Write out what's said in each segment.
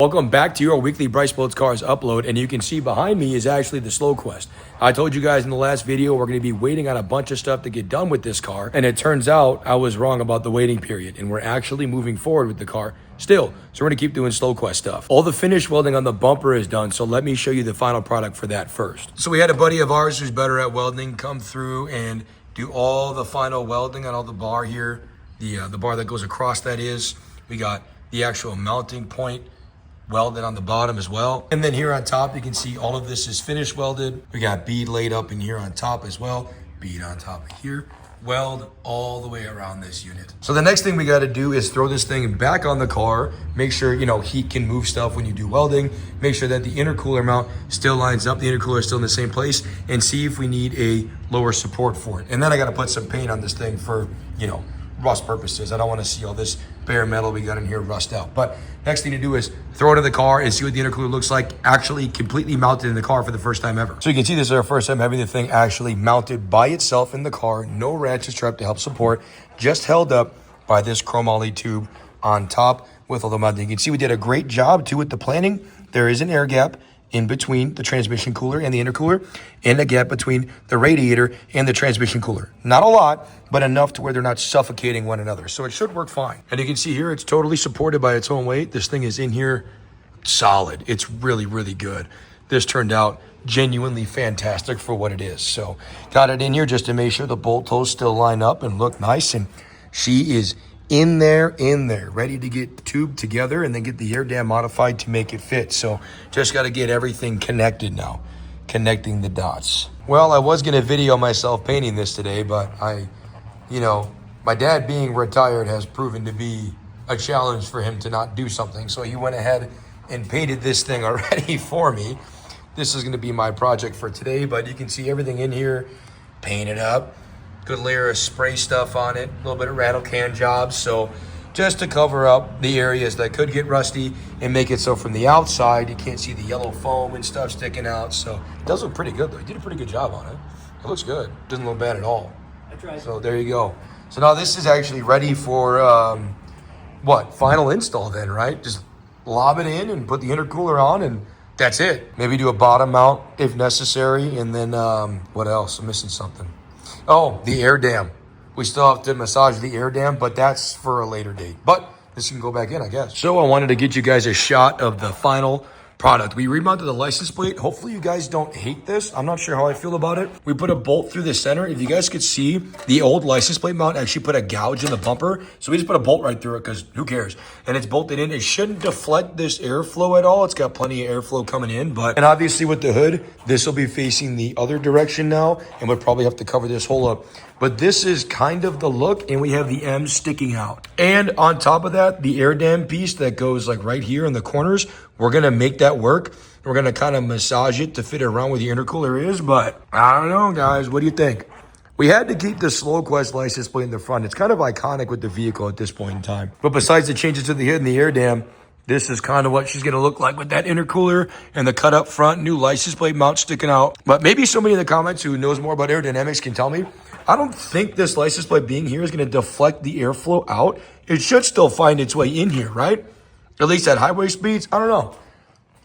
Welcome back to your weekly Bryce Builds Cars upload, and you can see behind me is actually the slow quest. I told you guys in the last video we're going to be waiting on a bunch of stuff to get done with this car, and it turns out I was wrong about the waiting period, and we're actually moving forward with the car still. So we're going to keep doing slow quest stuff. All the finish welding on the bumper is done, so let me show you the final product for that first. So we had a buddy of ours who's better at welding come through and do all the final welding on all the bar here, the bar that goes across that is. We got the actual mounting point welded on the bottom as well. And then here on top, you can see all of this is finish welded. We got bead laid up in here on top as well. Bead on top of here. Weld all the way around this unit. So the next thing we got to do is throw this thing back on the car. Make sure, heat can move stuff when you do welding. Make sure that the intercooler mount still lines up. The intercooler is still in the same place, and see if we need a lower support for it. And then I got to put some paint on this thing for, rust purposes. I don't want to see all this bare metal we got in here rust out. But next thing to do is throw it in the car and see what the intercooler looks like actually completely mounted in the car for the first time ever. So you can see this is our first time having the thing actually mounted by itself in the car. No ratchet strap to help support, just held up by this chromoly tube on top with all the mounting. You can see we did a great job too with the planning. There is an air gap in between the transmission cooler and the intercooler, and a gap between the radiator and the transmission cooler. Not a lot, but enough to where they're not suffocating one another. So it should work fine. And you can see here, it's totally supported by its own weight. This thing is in here solid. It's really, really good. This turned out genuinely fantastic for what it is. So got it in here just to make sure the bolt holes still line up and look nice. And she is in there, ready to get tubed together and then get the air dam modified to make it fit. So just got to get everything connected now, connecting the dots. Well, I was going to video myself painting this today, but my dad being retired has proven to be a challenge for him to not do something. So he went ahead and painted this thing already for me. This is going to be my project for today, but you can see everything in here painted up. Good layer of spray stuff on it, a little bit of rattle can jobs. So just to cover up the areas that could get rusty and make it so from the outside, you can't see the yellow foam and stuff sticking out. So it does look pretty good though. You did a pretty good job on it. It looks good. Doesn't look bad at all. I tried. So there you go. So now this is actually ready for final install then, right? Just lob it in and put the intercooler on and that's it. Maybe do a bottom mount if necessary. And then what else? I'm missing something. Oh, the air dam. We still have to massage the air dam, but that's for a later date. But this can go back in, I guess. So I wanted to get you guys a shot of the final product. We remounted the license plate. Hopefully you guys don't hate this. I'm not sure how I feel about it. We put a bolt through the center. If you guys could see, the old license plate mount actually put a gouge in the bumper. So we just put a bolt right through it because who cares? And it's bolted in. It shouldn't deflect this airflow at all. It's got plenty of airflow coming in. And obviously with the hood, this will be facing the other direction now. And we'll probably have to cover this hole up. But this is kind of the look, and we have the M sticking out. And on top of that, the air dam piece that goes like right here in the corners, we're gonna make that work. We're gonna kind of massage it to fit around where the intercooler is, but I don't know, guys, what do you think? We had to keep the Slow Quest license plate in the front. It's kind of iconic with the vehicle at this point in time. But besides the changes to the hood and the air dam, this is kind of what she's going to look like with that intercooler and the cut up front, new license plate mount sticking out. But maybe somebody in the comments who knows more about aerodynamics can tell me. I don't think this license plate being here is going to deflect the airflow out. It should still find its way in here, right? At least at highway speeds. I don't know.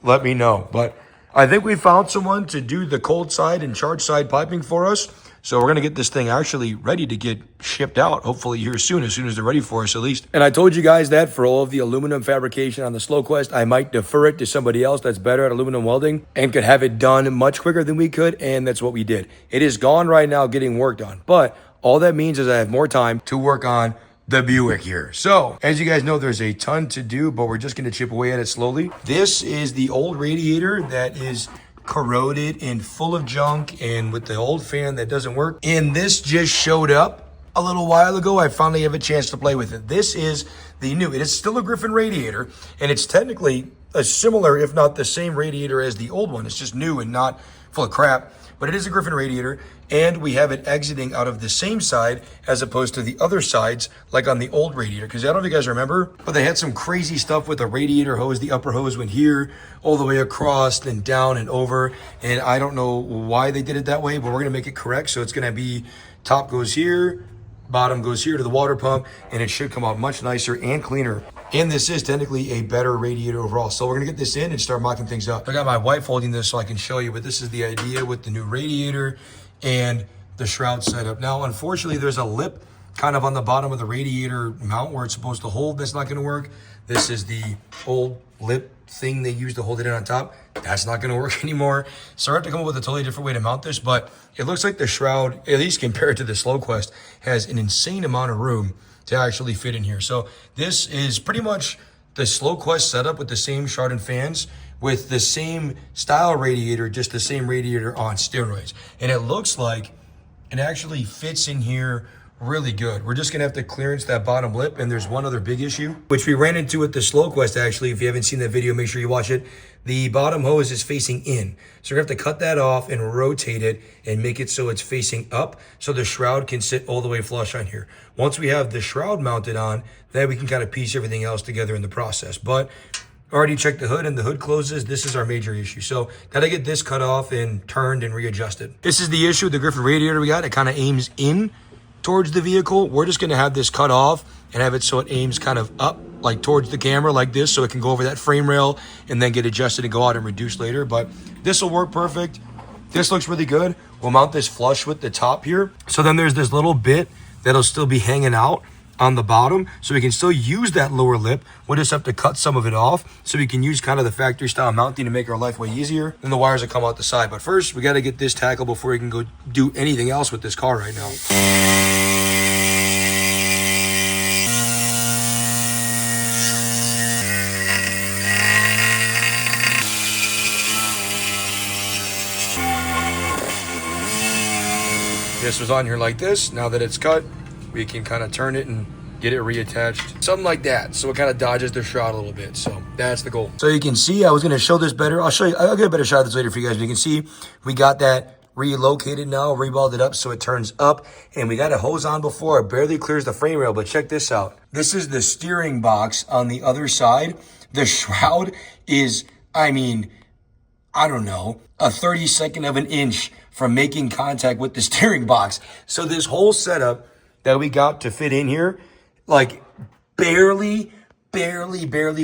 Let me know. But I think we found someone to do the cold side and charge side piping for us. So we're going to get this thing actually ready to get shipped out, hopefully here soon as they're ready for us at least. And I told you guys that for all of the aluminum fabrication on the Slow Quest, I might defer it to somebody else that's better at aluminum welding and could have it done much quicker than we could, and that's what we did. It is gone right now getting worked on, but all that means is I have more time to work on the Buick here. So as you guys know, there's a ton to do, but we're just going to chip away at it slowly. This is the old radiator that is corroded and full of junk and with the old fan that doesn't work. And this just showed up a little while ago. I finally have a chance to play with it. This is the new, it is still a Griffin radiator, and it's technically a similar, if not the same radiator as the old one. It's just new and not full of crap, but it is a Griffin radiator, and we have it exiting out of the same side as opposed to the other sides like on the old radiator. Because I don't know if you guys remember, but they had some crazy stuff with the radiator hose. The upper hose went here all the way across, then down and over, and I don't know why they did it that way, but we're gonna make it correct. So it's gonna be top goes here, bottom goes here to the water pump, and it should come out much nicer and cleaner And this is technically a better radiator overall. So we're gonna get this in and start mocking things up. I got my wife holding this so I can show you, but this is the idea with the new radiator and the shroud setup. Now, unfortunately, there's a lip kind of on the bottom of the radiator mount where it's supposed to hold. That's not gonna work. This is the old lip thing they use to hold it in on top. That's not gonna work anymore. So I have to come up with a totally different way to mount this, but it looks like the shroud, at least compared to the Slow Quest, has an insane amount of room to actually fit in here. So this is pretty much the Slow Quest setup with the same shroud and fans, with the same style radiator, just the same radiator on steroids. And it looks like it actually fits in here really good. We're just gonna have to clearance that bottom lip, and there's one other big issue, which we ran into with the Slow Quest actually. If you haven't seen that video, make sure you watch it. The bottom hose is facing in. So we're gonna have to cut that off and rotate it and make it so it's facing up so the shroud can sit all the way flush on here. Once we have the shroud mounted on, then we can kind of piece everything else together in the process. But already checked the hood and the hood closes. This is our major issue. So gotta get this cut off and turned and readjusted. This is the issue with the Griffin radiator we got. It kind of aims in towards the vehicle. We're just gonna have this cut off and have it so it aims kind of up, like towards the camera like this, so it can go over that frame rail and then get adjusted and go out and reduce later. But this will work perfect. This looks really good. We'll mount this flush with the top here. So then there's this little bit that'll still be hanging out on the bottom, so we can still use that lower lip. We'll just have to cut some of it off so we can use kind of the factory style mounting to make our life way easier. Then the wires will come out the side. But first, we got to get this tackled before we can go do anything else with this car right now. This was on here like this. Now that it's cut, we can kind of turn it and get it reattached, something like that. So it kind of dodges the shroud a little bit. So that's the goal. So you can see, I was going to show this better. I'll get a better shot of this later for you guys. But you can see we got that relocated now, reballed it up so it turns up. And we got a hose on before. It barely clears the frame rail, but check this out. This is the steering box on the other side. The shroud is, I mean, I don't know, a 32nd of an inch from making contact with the steering box. So this whole setup that we got to fit in here, like barely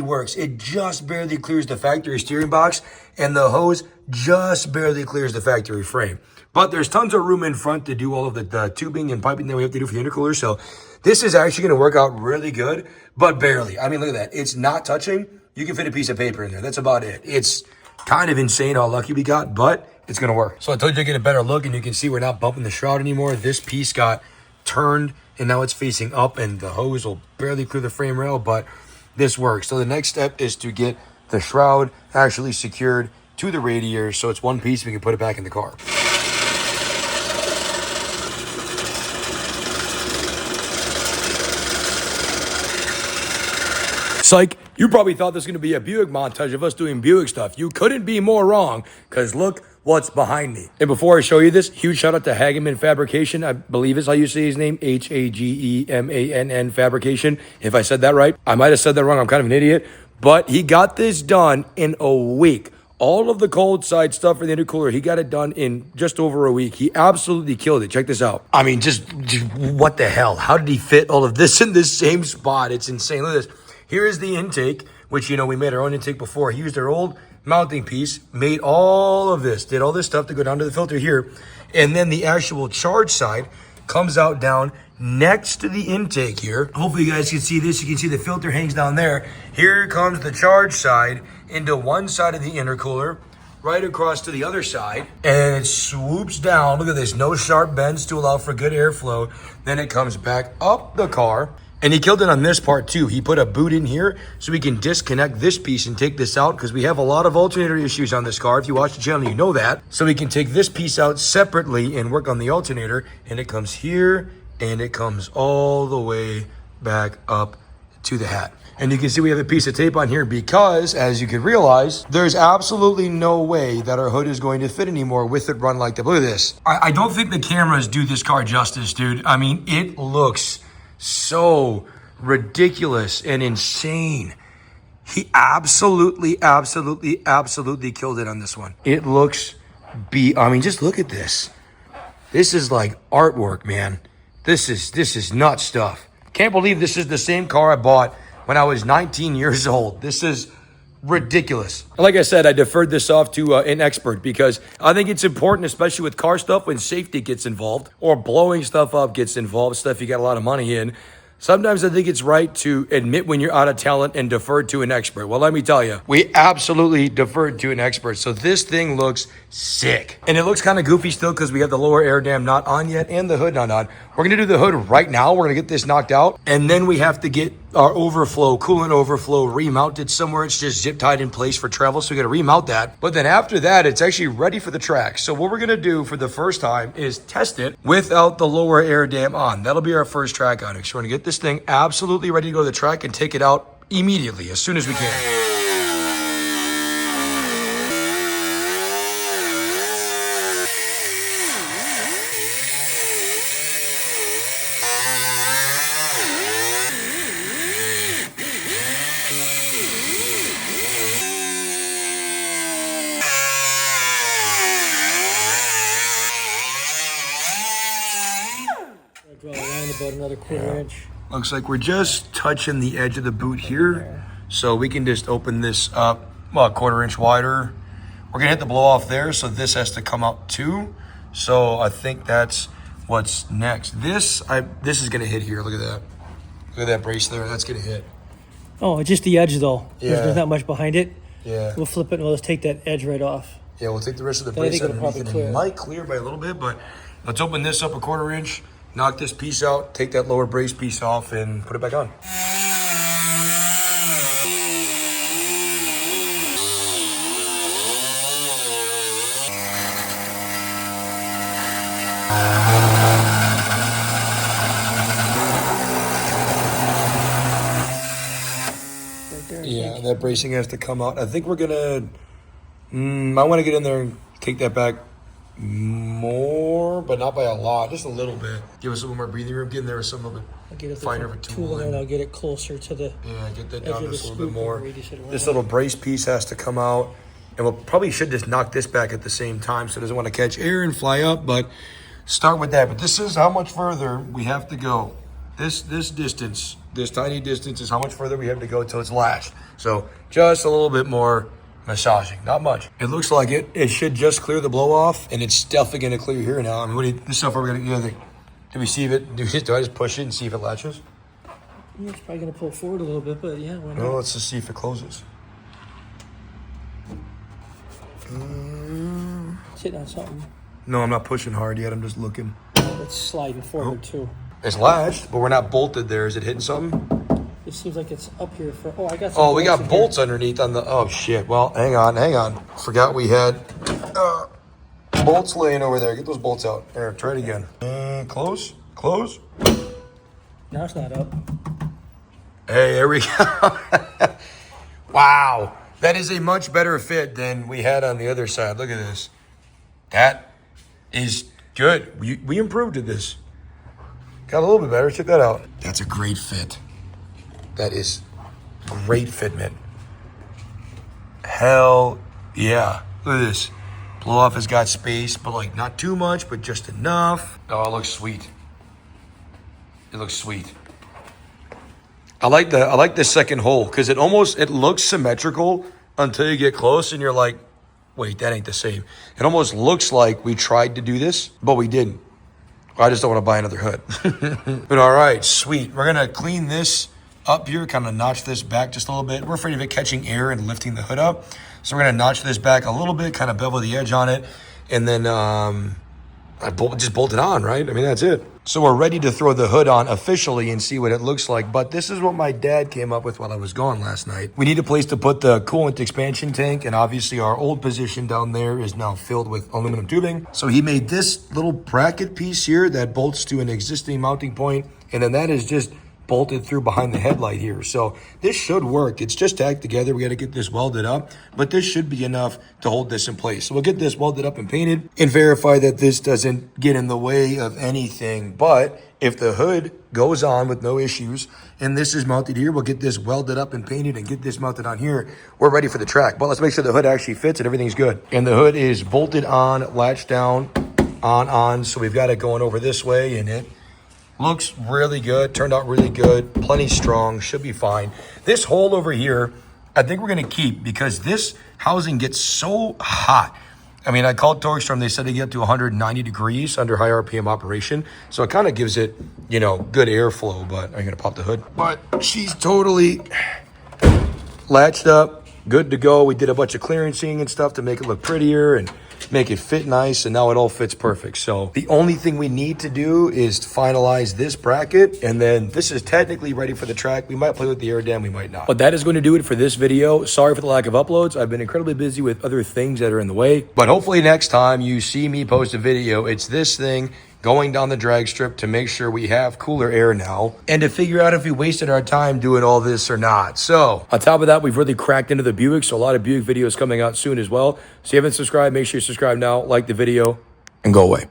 works. It just barely clears the factory steering box, and the hose just barely clears the factory frame. But there's tons of room in front to do all of the tubing and piping that we have to do for the intercooler. So this is actually gonna work out really good, but barely. I mean, look at that. It's not touching. You can fit a piece of paper in there. That's about it. It's kind of insane how lucky we got, but it's gonna work. So I told you to get a better look, and you can see we're not bumping the shroud anymore. This piece got turned and now it's facing up, and the hose will barely clear the frame rail, but this works. So the next step is to get the shroud actually secured to the radiator so it's one piece, we can put it back in the car. Psych, you probably thought this was gonna be a Buick montage of us doing Buick stuff. You couldn't be more wrong, because look what's behind me. And before I show you this, huge shout out to Hageman Fabrication. I believe is how you say his name, Hagemann Fabrication. If I said that right, I might have said that wrong. I'm kind of an idiot, but he got this done in a week. All of the cold side stuff for the intercooler, he got it done in just over a week. He absolutely killed it. Check this out. I mean, just what the hell? How did he fit all of this in this same spot? It's insane. Look at this. Here is the intake, which, you know, we made our own intake before. He used our old mounting piece, made all of this, did all this stuff to go down to the filter here. And then the actual charge side comes out down next to the intake here. Hopefully you guys can see this. You can see the filter hangs down there. Here comes the charge side into one side of the intercooler, right across to the other side, and it swoops down. Look at this, no sharp bends to allow for good airflow. Then it comes back up the car. And he killed it on this part too. He put a boot in here so we can disconnect this piece and take this out, because we have a lot of alternator issues on this car. If you watch the channel, you know that. So we can take this piece out separately and work on the alternator. And it comes here and it comes all the way back up to the hat. And you can see we have a piece of tape on here because, as you can realize, there's absolutely no way that our hood is going to fit anymore with it run like that. Look at this. I don't think the cameras do this car justice, dude. I mean, it looks so ridiculous and insane. He absolutely killed it on this one. It looks I mean, just look at this. This is like artwork, man. This is nut stuff. Can't believe this is the same car I bought when I was 19 years old. This is ridiculous. Like I said, I deferred this off to an expert because I think it's important, especially with car stuff, when safety gets involved or blowing stuff up gets involved, stuff you got a lot of money in. Sometimes I think it's right to admit when you're out of talent and defer to an expert. Well, let me tell you, we absolutely deferred to an expert. So this thing looks sick. And it looks kind of goofy still because we have the lower air dam not on yet and the hood not on. We're going to do the hood right now. We're going to get this knocked out. And then we have to get our coolant overflow remounted somewhere. It's just zip tied in place for travel. So we got to remount that. But then after that, it's actually ready for the track. So what we're going to do for the first time is test it without the lower air dam on. That'll be our first track on it. So we're going to get this thing absolutely ready to go to the track and take it out immediately as soon as we can. Draw a line about another quarter inch. Looks like we're just touching the edge of the boot here. So we can just open this up, well, a quarter inch wider. We're gonna hit the blow off there, so this has to come out too. So I think that's what's next. This is gonna hit here, look at that. Look at that brace there, that's gonna hit. Oh, just the edge though. Yeah. There's not much behind it. Yeah. We'll flip it and we'll just take that edge right off. Yeah, we'll take the rest of the But I brace think it'll underneath probably and clear. it might clear by a little bit, but let's open this up a quarter inch, knock this piece out, take that lower brace piece off and put it back on. Right there, Yeah, that bracing has to come out. I think we're gonna, I want to get in there and take that back more, but not by a lot, just a little bit. Give us a little more breathing room, get in there with some of it I'll get it finer of a tool. and I'll get it closer to the Yeah, get that edge down of the just a little bit scoop more. and radius it around. This little brace piece has to come out, and we'll probably should just knock this back at the same time so it doesn't want to catch air and fly up, but start with that. But this is how much further we have to go. This distance, this tiny distance is how much further we have to go till it's lashed. So just a little bit more massaging, not much. It looks like it. It should just clear the blow off, and it's definitely going to clear here now. I mean, this stuff we're going to, do we see if it, do I just push it and see if it latches? Yeah, it's probably gonna pull forward a little bit, but yeah, why not? No, let's just see if it closes. Sitting on something. No, I'm not pushing hard yet. I'm just looking. It's sliding forward too. It's latched, but we're not bolted there. Is it hitting something? It seems like it's up here for. Oh, I got. Some Oh, we got in bolts here. underneath on the. Oh shit! Well, hang on. Forgot we had bolts laying over there. Get those bolts out. There, try it again. And close. Now it's not up. Hey, there we go. Wow, that is a much better fit than we had on the other side. Look at this. That is good. We improved at this. Got a little bit better. Check that out. That's a great fit. That is great fitment. Hell yeah. Look at this. Blow off has got space, but like not too much, but just enough. Oh, it looks sweet. It looks sweet. I like the second hole because it looks symmetrical until you get close and you're like, wait, that ain't the same. It almost looks like we tried to do this, but we didn't. I just don't want to buy another hood. But all right, sweet. We're going to clean this up here, kind of notch this back just a little bit. We're afraid of it catching air and lifting the hood up. So we're going to notch this back a little bit, kind of bevel the edge on it. And then just bolt it on, right? I mean, that's it. So we're ready to throw the hood on officially and see what it looks like. But this is what my dad came up with while I was gone last night. We need a place to put the coolant expansion tank. And obviously our old position down there is now filled with aluminum tubing. So he made this little bracket piece here that bolts to an existing mounting point. And then that is just bolted through behind the headlight here. So this should work. It's just tacked together. We got to get this welded up, but this should be enough to hold this in place. So we'll get this welded up and painted and verify that this doesn't get in the way of anything. But if the hood goes on with no issues and this is mounted here, we'll get this welded up and painted and get this mounted on here. We're ready for the track, but let's make sure the hood actually fits and everything's good. And the hood is bolted on, latched down, on. So we've got it going over this way and it Looks really good. Turned out really good. Plenty strong. Should be fine. This hole over here, I think we're going to keep because this housing gets so hot. I mean, I called Torkstorm. They said they get to 190 degrees under high RPM operation. So it kind of gives it, you know, good airflow. But I'm going to pop the hood. But she's totally latched up, good to go. We did a bunch of clearancing and stuff to make it look prettier and make it fit nice, and now it all fits perfect. So the only thing we need to do is finalize this bracket, and then this is technically ready for the track. We might play with the air dam, we might not. But that is going to do it for this video. Sorry for the lack of uploads. I've been incredibly busy with other things that are in the way. But hopefully next time you see me post a video, it's this thing going down the drag strip to make sure we have cooler air now and to figure out if we wasted our time doing all this or not. So on top of that, we've really cracked into the Buick, so a lot of Buick videos coming out soon as well. So if you haven't subscribed, make sure you subscribe now, like the video, and go away.